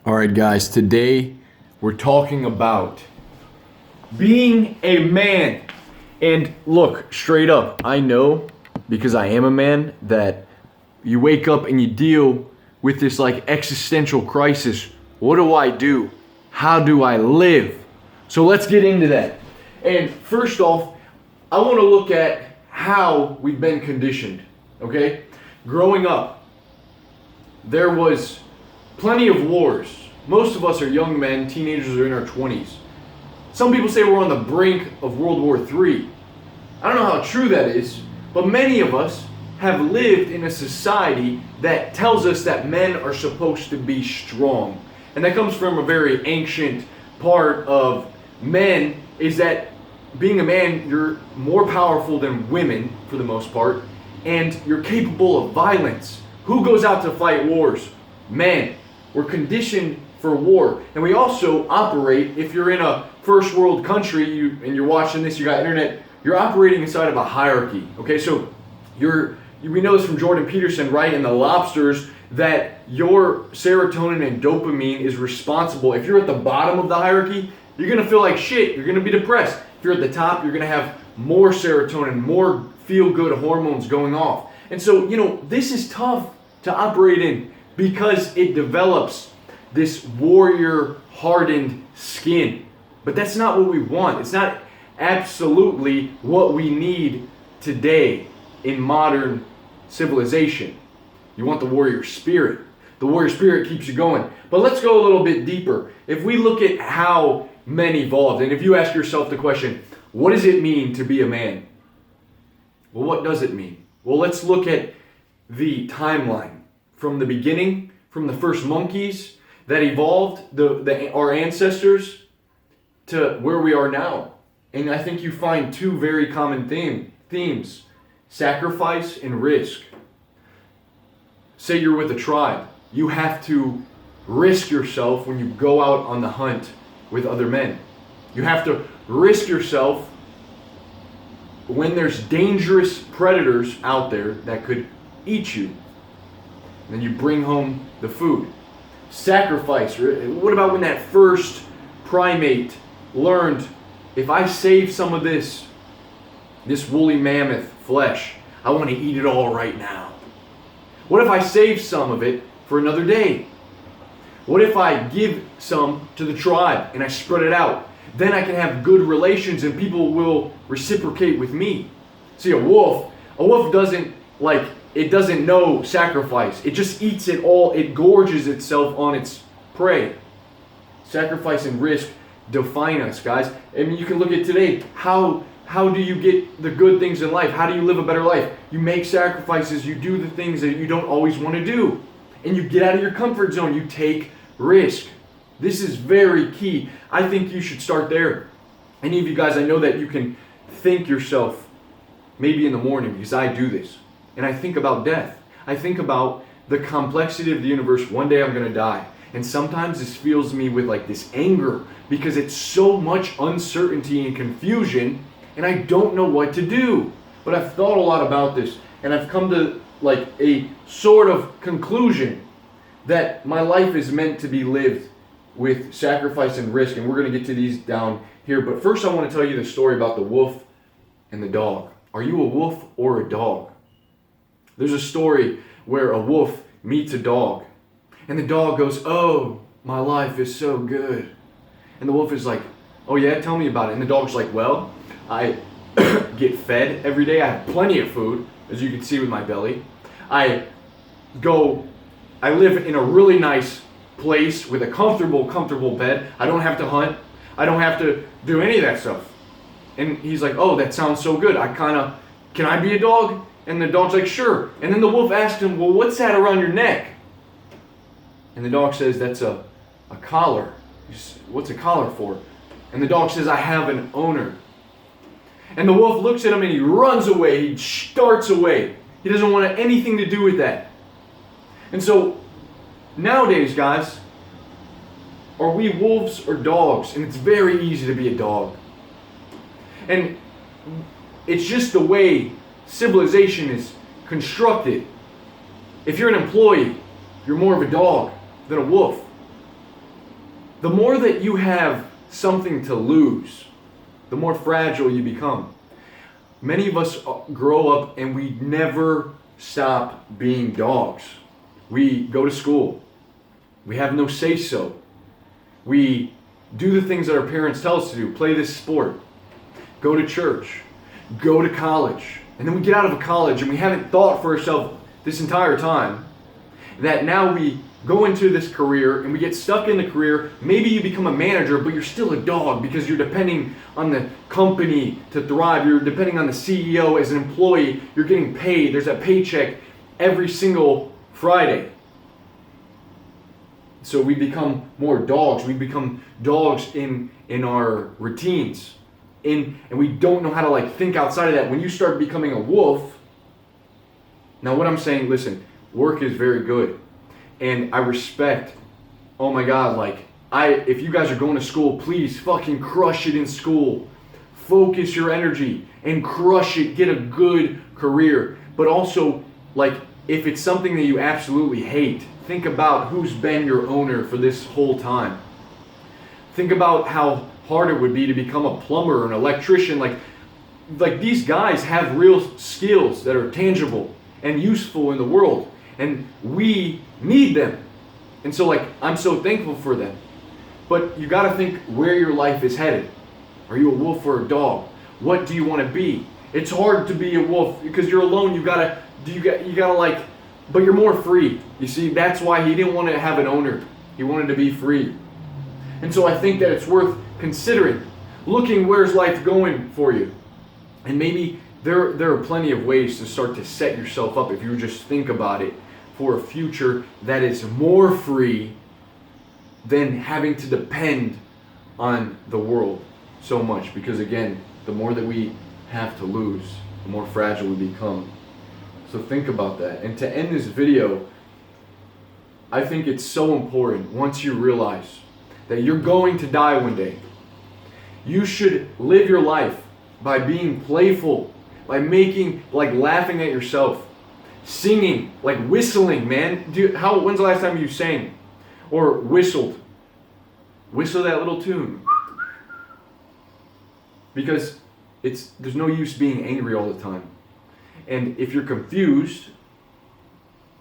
All right, guys, today we're talking about being a man. And look, straight up, I know because I am a man that you wake up and you deal with this like existential crisis. What do I do? How do I live? So let's get into that. And first off, I want to look at how we've been conditioned, okay? Growing up, there was plenty of wars. Most of us are young men, teenagers are in our 20s. Some people say we're on the brink of World War III. I don't know how true that is, but many of us have lived in a society that tells us that men are supposed to be strong. And that comes from a very ancient part of men, is that being a man, you're more powerful than women for the most part, and you're capable of violence. Who goes out to fight wars? Men. We're conditioned for war. And we also operate, if you're in a first world country and you're watching this, you got internet, you're operating inside of a hierarchy. Okay, so we know this from Jordan Peterson, right, in The Lobsters, that your serotonin and dopamine is responsible. If you're at the bottom of the hierarchy, you're going to feel like shit. You're going to be depressed. If you're at the top, you're going to have more serotonin, more feel-good hormones going off. And so, this is tough to operate in because it develops this warrior-hardened skin. But that's not what we want. It's not absolutely what we need today in modern civilization. You want the warrior spirit. The warrior spirit keeps you going. But let's go a little bit deeper. If we look at how men evolved, and if you ask yourself the question, what does it mean to be a man? Well, what does it mean? Well, let's look at the timeline from the beginning, from the first monkeys that evolved, our ancestors, to where we are now. And I think you find two very common themes: sacrifice and risk. Say you're with a tribe. You have to risk yourself when you go out on the hunt with other men. You have to risk yourself when there's dangerous predators out there that could eat you. Then you bring home the food. Sacrifice. What about when that first primate learned, if I save some of this woolly mammoth flesh, I want to eat it all right now? What if I save some of it for another day? What if I give some to the tribe and I spread it out? Then I can have good relations and people will reciprocate with me. See, a wolf doesn't know sacrifice. It just eats it all. It gorges itself on its prey. Sacrifice and risk define us, guys. I mean, you can look at today. How do you get the good things in life? How do you live a better life? You make sacrifices. You do the things that you don't always want to do. And you get out of your comfort zone. You take risk. This is very key. I think you should start there. Any of you guys, I know that you can think yourself maybe in the morning, because I do this. And I think about death. I think about the complexity of the universe. One day I'm going to die. And sometimes this fills me with like this anger because it's so much uncertainty and confusion and I don't know what to do. But I've thought a lot about this and I've come to like a sort of conclusion that my life is meant to be lived with sacrifice and risk. And we're going to get to these down here. But first I want to tell you the story about the wolf and the dog. Are you a wolf or a dog? There's a story where a wolf meets a dog. And the dog goes, "Oh, my life is so good." And the wolf is like, "Oh yeah, tell me about it." And the dog's like, "Well, I get fed every day. I have plenty of food, as you can see with my belly. I live in a really nice place with a comfortable bed. I don't have to hunt. I don't have to do any of that stuff." And he's like, "Oh, that sounds so good. Can I be a dog?" And the dog's like, "Sure." And then the wolf asked him, "Well, what's that around your neck?" And the dog says, "That's a collar." "What's a collar for?" And the dog says, "I have an owner." And the wolf looks at him and he runs away. He starts away. He doesn't want anything to do with that. And so nowadays, guys, are we wolves or dogs? And it's very easy to be a dog. And it's just the way civilization is constructed. If you're an employee, you're more of a dog than a wolf. The more that you have something to lose, the more fragile you become. Many of us grow up and we never stop being dogs. We go to school. We have no say-so. We do the things that our parents tell us to do. Play this sport. Go to church. Go to college. And then we get out of college and we haven't thought for ourselves this entire time that now we go into this career and we get stuck in the career. Maybe you become a manager, but you're still a dog because you're depending on the company to thrive. You're depending on the CEO as an employee. You're getting paid. There's a paycheck every single Friday. So we become more dogs. We become dogs in our routines. And we don't know how to like think outside of that. When you start becoming a wolf, now what I'm saying, listen, work is very good. And I respect, oh my God, like, if you guys are going to school, please fucking crush it in school. Focus your energy and crush it. Get a good career. But also, like, if it's something that you absolutely hate, think about who's been your owner for this whole time. Think about how hard it would be to become a plumber or an electrician. Like these guys have real skills that are tangible and useful in the world. And we need them. And so like, I'm so thankful for them. But you gotta think where your life is headed. Are you a wolf or a dog? What do you want to be? It's hard to be a wolf because you're alone. You gotta like, but you're more free. You see, that's why he didn't want to have an owner. He wanted to be free. And so I think that it's worth considering, looking where's life going for you. And maybe there are plenty of ways to start to set yourself up, if you just think about it, for a future that is more free than having to depend on the world so much. Because again, the more that we have to lose, the more fragile we become. So think about that. And to end this video, I think it's so important once you realize that you're going to die one day. You should live your life by being playful, by laughing at yourself, singing, like whistling, man. When's the last time you sang or whistled? Whistle that little tune. Because there's no use being angry all the time. And if you're confused,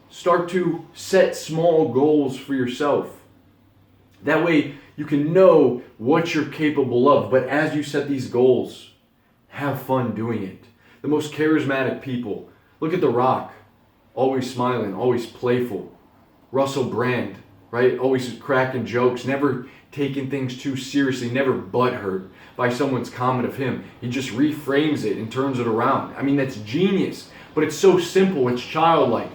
start to set small goals for yourself. That way you can know what you're capable of. But as you set these goals, have fun doing it. The most charismatic people. Look at The Rock. Always smiling, always playful. Russell Brand, right? Always cracking jokes, never taking things too seriously, never butthurt by someone's comment of him. He just reframes it and turns it around. I mean, that's genius. But it's so simple, it's childlike.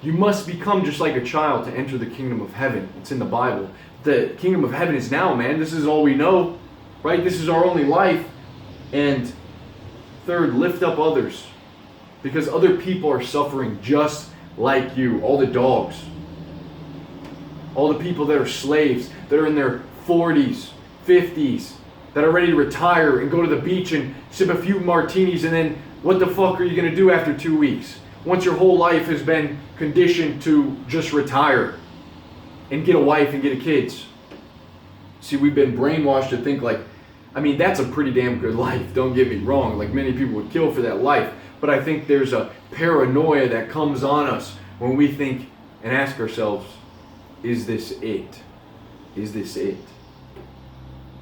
You must become just like a child to enter the kingdom of heaven. It's in the Bible. The kingdom of heaven is now, man. This is all we know, right? This is our only life. And third, lift up others. Because other people are suffering just like you. All the dogs. All the people that are slaves, that are in their 40s, 50s, that are ready to retire and go to the beach and sip a few martinis, and then what the fuck are you going to do after 2 weeks? Once your whole life has been conditioned to just retire and get a wife and get kids. See, we've been brainwashed to think like, I mean, that's a pretty damn good life, don't get me wrong. Like, many people would kill for that life. But I think there's a paranoia that comes on us when we think and ask ourselves, is this it? Is this it?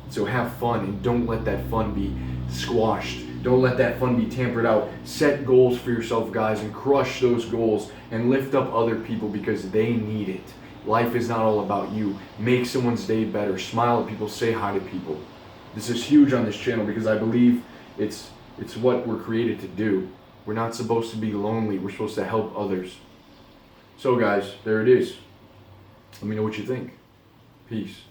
So have fun, and don't let that fun be squashed. Don't let that fun be tampered out. Set goals for yourself, guys, and crush those goals and lift up other people because they need it. Life is not all about you. Make someone's day better. Smile at people. Say hi to people. This is huge on this channel because I believe it's what we're created to do. We're not supposed to be lonely. We're supposed to help others. So guys, there it is. Let me know what you think. Peace.